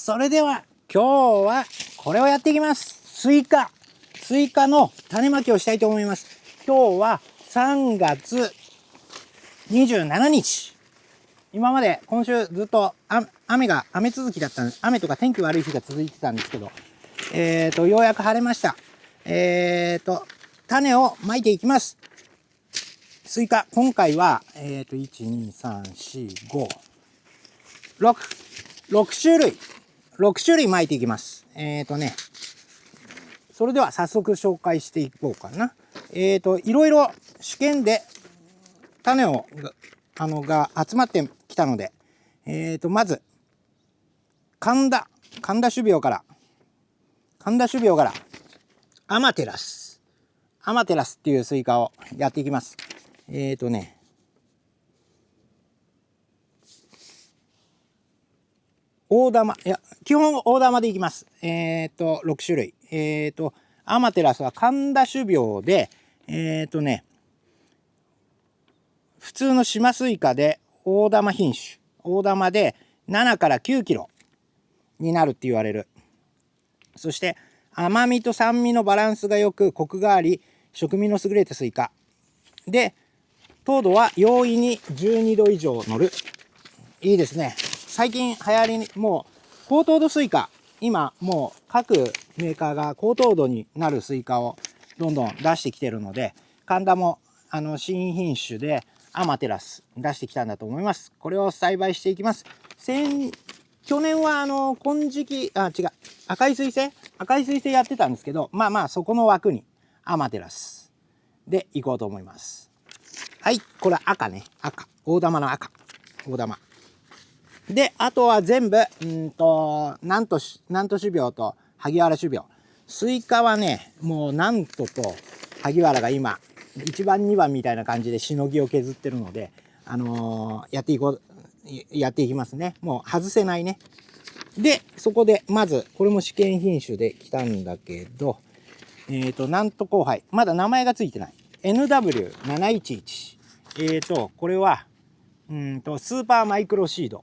それでは今日はこれをやっていきます。スイカの種まきをしたいと思います。今日は3月27日。今まで今週ずっと雨続きだったんです。雨とか天気悪い日が続いてたんですけど、ようやく晴れました。種をまいていきます。スイカ、今回は、1、2、3、4、5、6種類まいていきます。それでは早速紹介していこうかな。いろいろ試験で種が集まってきたので、まず、神田種苗から、アマテラスっていうスイカをやっていきます。大玉、基本大玉でいきます。6種類。アマテラスは神田種苗で、普通の島スイカで大玉品種。大玉で7から9キロになるって言われる。そして甘みと酸味のバランスが良く、コクがあり、食味の優れたスイカ。で、糖度は容易に12度以上乗る。いいですね。最近流行りに、もう高糖度スイカ、今もう各メーカーが高糖度になるスイカをどんどん出してきてるので、神田も新品種でアマテラス出してきたんだと思います。これを栽培していきます。去年は金色、赤い水星やってたんですけど、そこの枠にアマテラスでいこうと思います。はい、これは赤ね。大玉の赤。大玉。で、あとは全部、南砺種苗と萩原種苗。スイカはね、もう南砺と萩原が今、1番2番みたいな感じでしのぎを削ってるので、やっていきますね。もう外せないね。で、そこで、まず、これも試験品種で来たんだけど、南砺交配。まだ名前がついてない。NW711。これは、スーパーマイクロシード。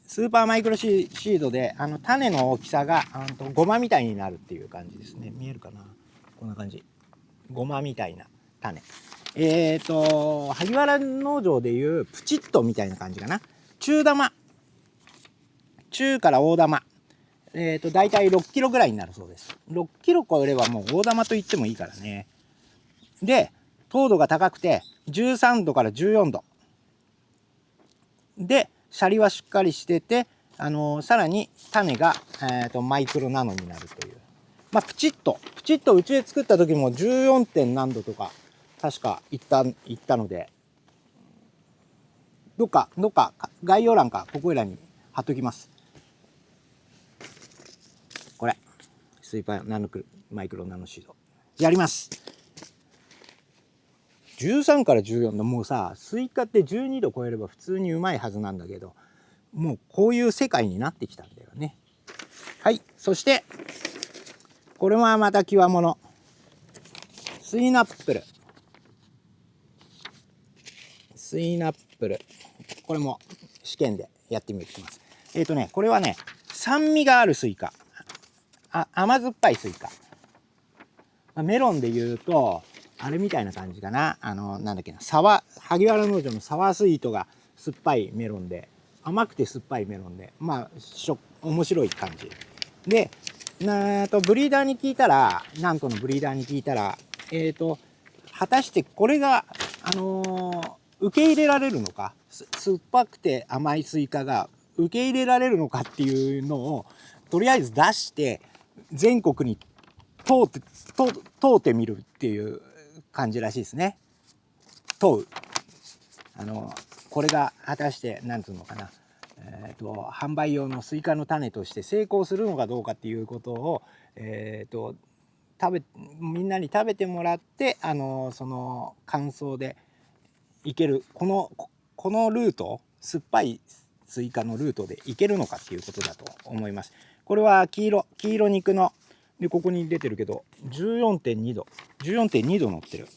スーパーマイクロシードで、種の大きさが、ゴマみたいになるっていう感じですね。見えるかな？こんな感じ。ゴマみたいな種。萩原農場でいうプチッとみたいな感じかな。中から大玉。だいたい6キロぐらいになるそうです。6キロ超えればもう大玉と言ってもいいからね。で、糖度が高くて13度から14度。で、シャリはしっかりしてて、さらに種が、マイクロナノになるという。プチッとうちで作った時も 14. 点何度とか、確か言ったので、どっか概要欄かここらに貼っときます。これ、スイパーマイクロナノシード。やります。13から14度、もうさ、スイカって12度超えれば普通にうまいはずなんだけど、もうこういう世界になってきたんだよね。はい、そして、これはまた極物。スイナップル。これも試験でやってみます。これはね、酸味があるスイカ。甘酸っぱいスイカ。メロンで言うと、あれみたいな感じかな。なんだっけな、萩原農場のサワースイートが酸っぱいメロンで、甘くて酸っぱいメロンで、面白い感じ。で、ブリーダーに聞いたら、南砺のブリーダーに聞いたら、果たしてこれが、受け入れられるのか、酸っぱくて甘いスイカが受け入れられるのかっていうのを、とりあえず出して、全国に通ってみるっていう感じらしいですね。これが果たして何ていうのかな、販売用のスイカの種として成功するのかどうかっていうことを、みんなに食べてもらって、その感想でいける、このルート、酸っぱいスイカのルートでいけるのかっていうことだと思います。これは黄色肉ので、ここに出てるけど 14.2 度乗ってる。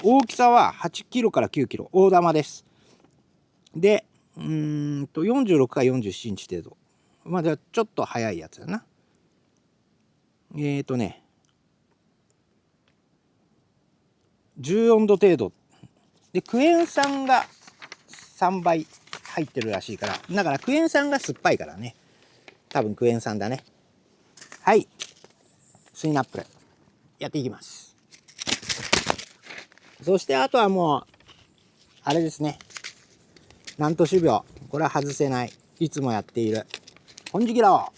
大きさは8キロから9キロ、大玉です。で、46か47インチ程度。まあじゃあちょっと早いやつだな。14度程度で、クエン酸が3倍入ってるらしいから、だからクエン酸が酸っぱいからね、多分クエン酸だね。はい、スイナップルやっていきます。そしてあとはもうあれですね、なんと種苗、これは外せない、いつもやっている金色羅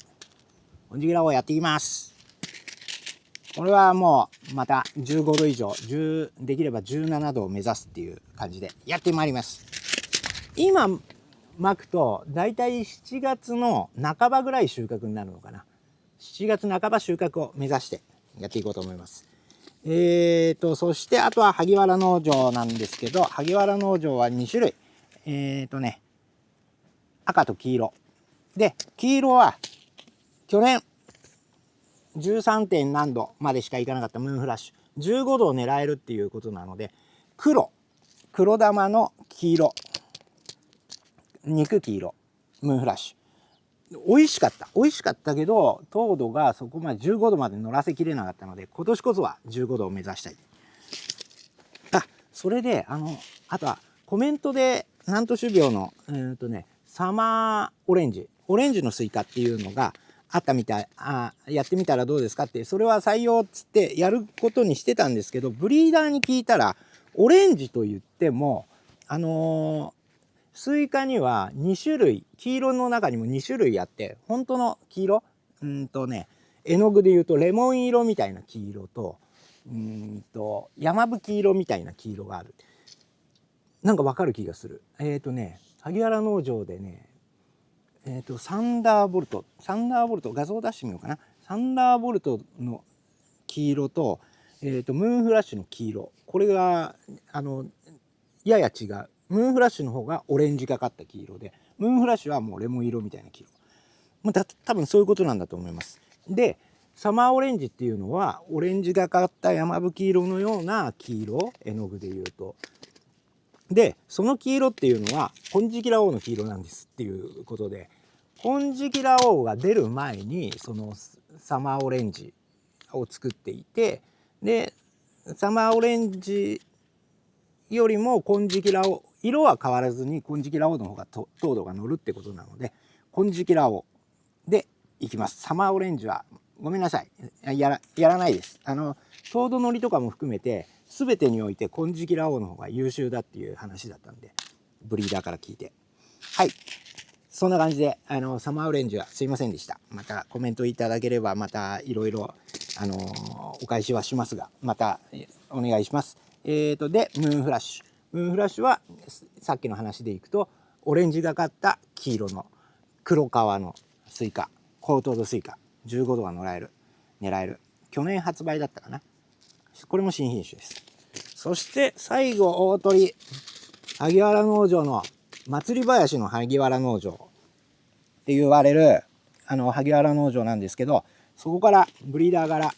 皇をやっていきます。これはもうまた15度以上、できれば17度を目指すっていう感じでやってまいります。今まくとだいたい7月の半ばぐらい収穫になるのかな。7月半ば収穫を目指してやっていこうと思います。そしてあとは萩原農場なんですけど、萩原農場は2種類。赤と黄色。で、黄色は去年13. 点何度までしかいかなかったムーンフラッシュ。15度を狙えるっていうことなので、黒玉の黄色。肉黄色。ムーンフラッシュ。美味しかったけど、糖度がそこまで15度まで乗らせきれなかったので、今年こそは15度を目指したい。それで、あとはコメントで、南都種苗の、サマーオレンジのスイカっていうのがあったみたい。やってみたらどうですかって、それは採用っつってやることにしてたんですけど、ブリーダーに聞いたら、オレンジと言っても、スイカには2種類、黄色の中にも2種類あって、本当の黄色、絵の具で言うとレモン色みたいな黄色と、山吹色みたいな黄色がある。なんかわかる気がする。萩原農場でね、サンダーボルト、画像出してみようかな。サンダーボルトの黄色と、ムーンフラッシュの黄色。これが、やや違う。ムーンフラッシュの方がオレンジがかった黄色で、ムーンフラッシュはもうレモン色みたいな黄色。多分そういうことなんだと思います。で、サマーオレンジっていうのは、オレンジがかった山吹色のような黄色、絵の具で言うと。で、その黄色っていうのは、金色羅皇の黄色なんですっていうことで、金色羅皇が出る前に、そのサマーオレンジを作っていて、で、サマーオレンジよりも金色羅皇、色は変わらずに金色羅皇の方が糖度が乗るってことなので、金色羅皇でいきます。サマーオレンジはごめんなさい、やらないです。糖度乗りとかも含めて全てにおいて金色羅皇の方が優秀だっていう話だったんで、ブリーダーから聞いて、はい、そんな感じでサマーオレンジはすいませんでした。またコメントいただければまたいろいろお返しはしますが、またお願いします。でムーンフラッシュはさっきの話でいくとオレンジがかった黄色の黒皮のスイカ、高糖度スイカ、15度が狙える。去年発売だったかな。これも新品種です。そして最後大鳥、萩原農場の祭り林の萩原農場って言われる萩原農場なんですけど、そこからブリーダーから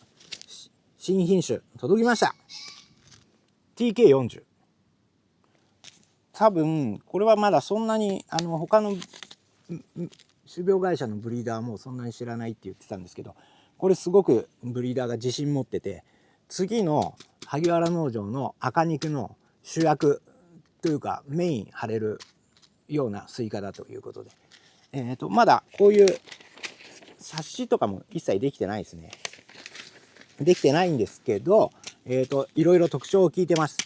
新品種届きました。 TK40。 多分これはまだそんなに他の種苗会社のブリーダーもそんなに知らないって言ってたんですけど、これすごくブリーダーが自信持ってて、次の萩原農場の赤肉の主役というかメイン張れるようなスイカだということで、まだこういう冊子とかも一切できてないですね。できてないんですけど、いろいろ特徴を聞いてます。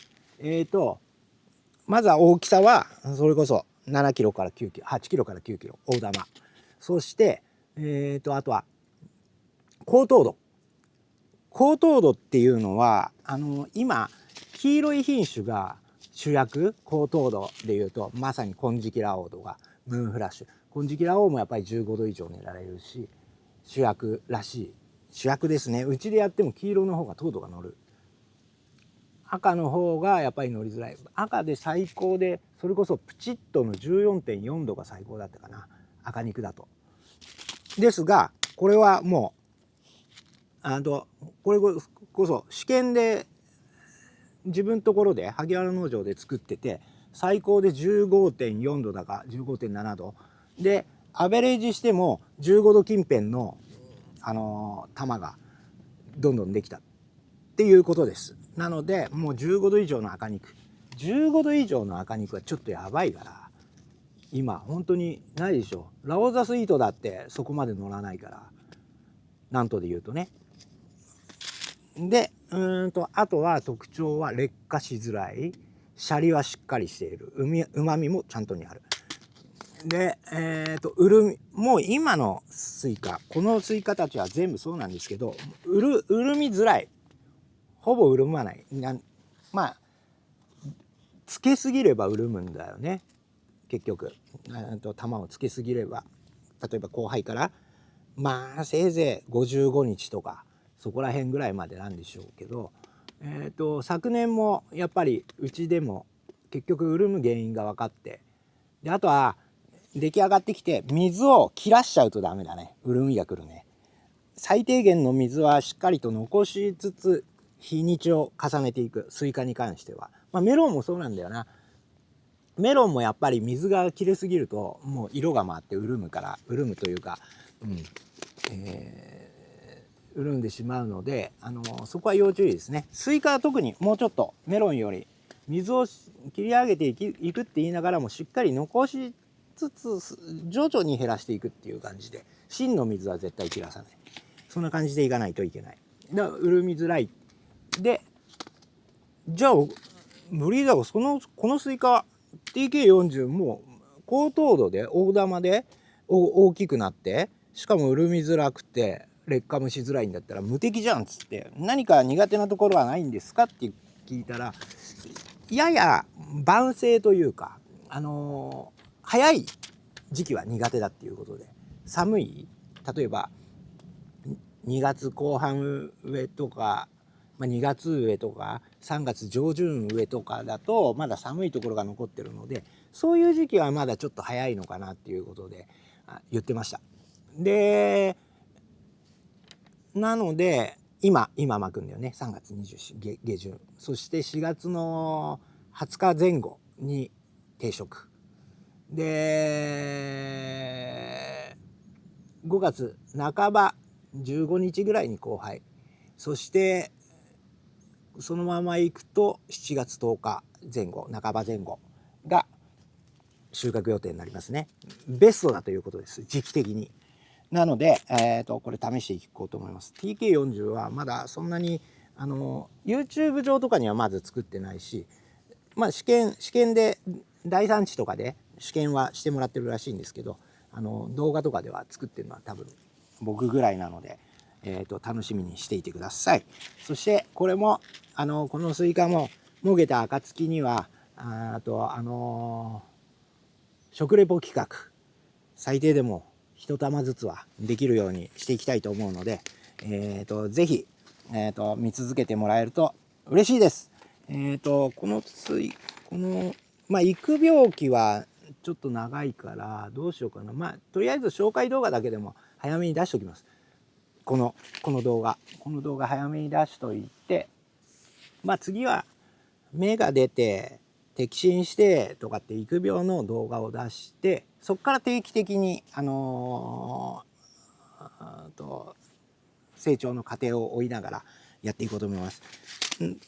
まずは大きさはそれこそ7キロから9キロ、8キロから9キロ大玉。そして、あとは高糖度っていうのは今黄色い品種が主役、高糖度でいうとまさに金色羅皇とかムーンフラッシュ、金色羅皇もやっぱり15度以上狙えるし主役らしい、主役ですね。うちでやっても黄色の方が糖度が乗る。赤の方がやっぱり乗りづらい。赤で最高でそれこそプチッとの 14.4 度が最高だったかな、赤肉だと。ですがこれはもうこれこそ試験で自分のところで萩原農場で作ってて、最高で 15.4 度だか 15.7 度で、アベレージしても15度近辺の玉がどんどんできたっていうことです。なのでもう15度以上の赤肉、15度以上の赤肉はちょっとやばいから、今本当にないでしょ。ラオザスイートだってそこまで乗らないから、なんとで言うとね。であとは特徴は劣化しづらい、シャリはしっかりしている、うまみもちゃんとにある。でうるみもう今のスイカ、このスイカたちは全部そうなんですけど、うるみづらい、ほぼうるまない。まあつけすぎればうるむんだよね結局。玉をつけすぎれば、例えば後輩からまあせいぜい55日とかそこら辺ぐらいまでなんでしょうけど、昨年もやっぱりうちでも結局うるむ原因が分かって、であとは出来上がってきて水を切らしちゃうとダメだね。うるみが来るね。最低限の水はしっかりと残しつつ日にちを重ねていく、スイカに関しては。メロンもそうなんだよな。メロンもやっぱり水が切れすぎるともう色が回ってうるむから、うるむというか、潤んでしまうので、そこは要注意ですね。スイカは特にもうちょっとメロンより水を切り上げていくって言いながらもしっかり残しつつ徐々に減らしていくっていう感じで、芯の水は絶対切らさない、そんな感じでいかないといけない。だから潤みづらい。でじゃあブリーダーがこのスイカ TK40 もう高糖度で大玉で大きくなって、しかも潤みづらくて劣化もしづらいんだったら無敵じゃんっつって、何か苦手なところはないんですかって聞いたら、やや晩成というか早い時期は苦手だっていうことで、寒い例えば2月後半植えとか、2月植えとか3月上旬植えとかだとまだ寒いところが残ってるので、そういう時期はまだちょっと早いのかなっていうことで言ってました。でなので今巻くんだよね。3月24下旬、そして4月の20日前後に定食で、5月半ば15日ぐらいに交配、そしてそのままいくと7月10日前後、半ば前後が収穫予定になりますね。ベストだということです、時期的に。なので、これ試していこうと思います。 TK40 はまだそんなにYouTube 上とかにはまず作ってないし、試験で第3地とかで試験はしてもらってるらしいんですけど、動画とかでは作ってるのは多分僕ぐらいなので、楽しみにしていてください。そしてこれもこのスイカももげた暁には食レポ企画最低でも1玉ずつはできるようにしていきたいと思うので、ぜひ、見続けてもらえると嬉しいです。この育病期はちょっと長いからどうしようかな。とりあえず紹介動画だけでも早めに出しておきます。この動画早めに出しといて、次は芽が出て摘心してとかって育苗の動画を出して、そこから定期的に成長の過程を追いながらやっていこうと思います。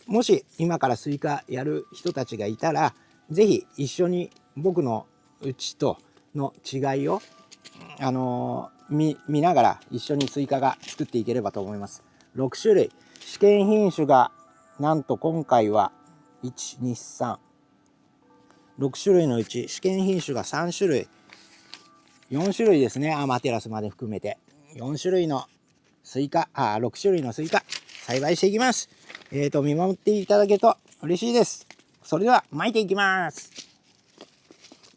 もし今からスイカやる人たちがいたら、是非一緒に僕のうちとの違いを見ながら一緒にスイカが作っていければと思います。6種類試験品種がなんと今回は123 6種類のうち試験品種が3種類4種類ですね。アマテラスまで含めて4種類のスイカ6種類のスイカ栽培していきます。見守っていただけると嬉しいです。それでは巻いていきます。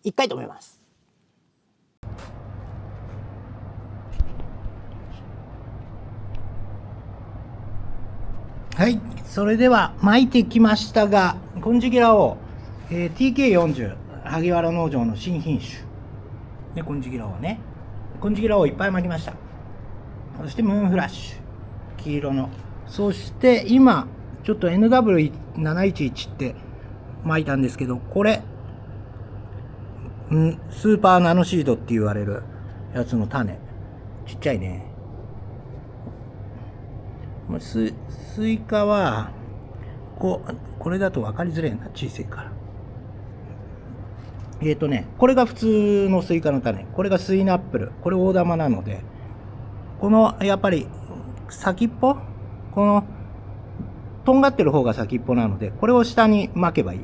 1回止めます。はい、それでは巻いてきましたが、金色羅王、TK40 萩原農場の新品種で、金色羅王ね、金色羅王いっぱい巻きました。そしてムーンフラッシュ黄色の、そして今ちょっと NW711 って巻いたんですけど、これスーパーナノシードって言われるやつの種。ちっちゃいね。スイカは、これだと分かりづらいな、小さいから。これが普通のスイカの種。これがスイナップル。これ大玉なので、この、やっぱり、先っぽこの、とんがってる方が先っぽなので、これを下に巻けばいい。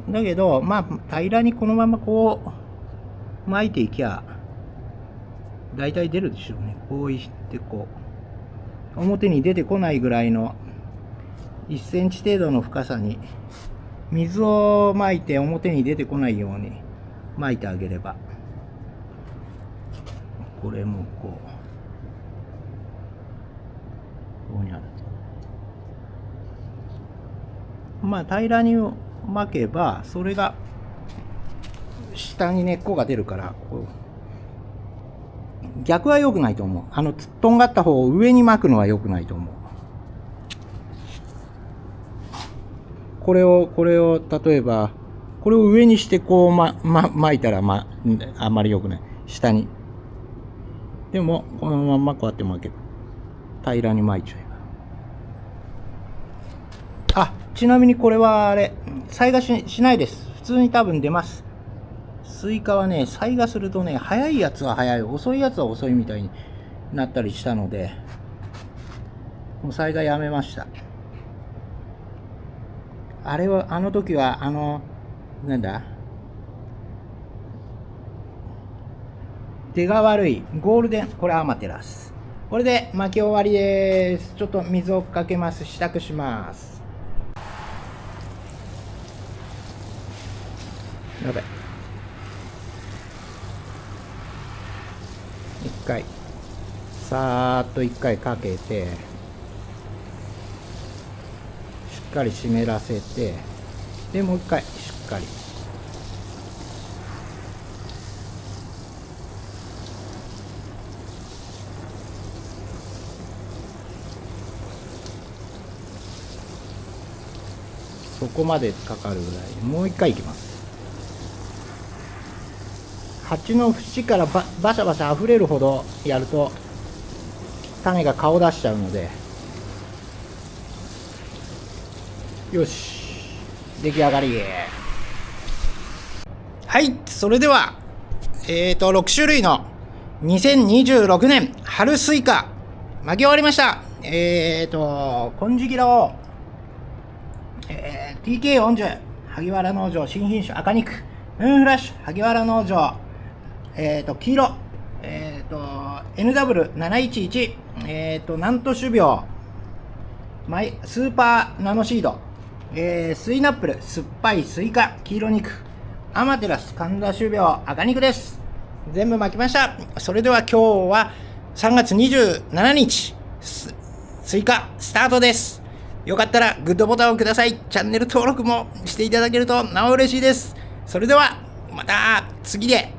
だけど、平らにこのままこう、巻いていきゃ、だいたい出るでしょうね。こういって表に出てこないぐらいの1センチ程度の深さに水をまいて表に出てこないようにまいてあげれば、これもこうにある。平らに巻けばそれが下に根っこが出るから、逆は良くないと思う。とんがった方を上に巻くのは良くないと思う。これを例えばこれを上にしてこう巻いたらあんまり良くない。下に。でもこのままこうやって巻けば平らに巻いちゃえば。ちなみにこれは催芽しないです。普通に多分出ます。スイカはね、催芽するとね、早いやつは早い、遅いやつは遅いみたいになったりしたので、もう催芽やめました。あの時は、出が悪い、ゴールデン、これアマテラス。これで巻き終わりです。ちょっと水をかけます。支度します。やばい。一回さーっと一回かけてしっかり湿らせて、でもう一回しっかりそこまでかかるぐらいもう一回いきます。鉢の縁からバシャバシャ溢れるほどやると種が顔出しちゃうので。よし、出来上がり。はい、それでは6種類の2026年春スイカ巻き終わりました。金色ギをTK40 萩原農場新品種赤肉、ムーンフラッシュ萩原農場黄色、NW711、南都種苗、スーパーナノシード、スイナップル、酸っぱいスイカ、黄色肉、アマテラス、神田種苗、赤肉です。全部巻きました。それでは今日は3月27日、スイカスタートです。よかったらグッドボタンをください。チャンネル登録もしていただけるとなお嬉しいです。それではまた次で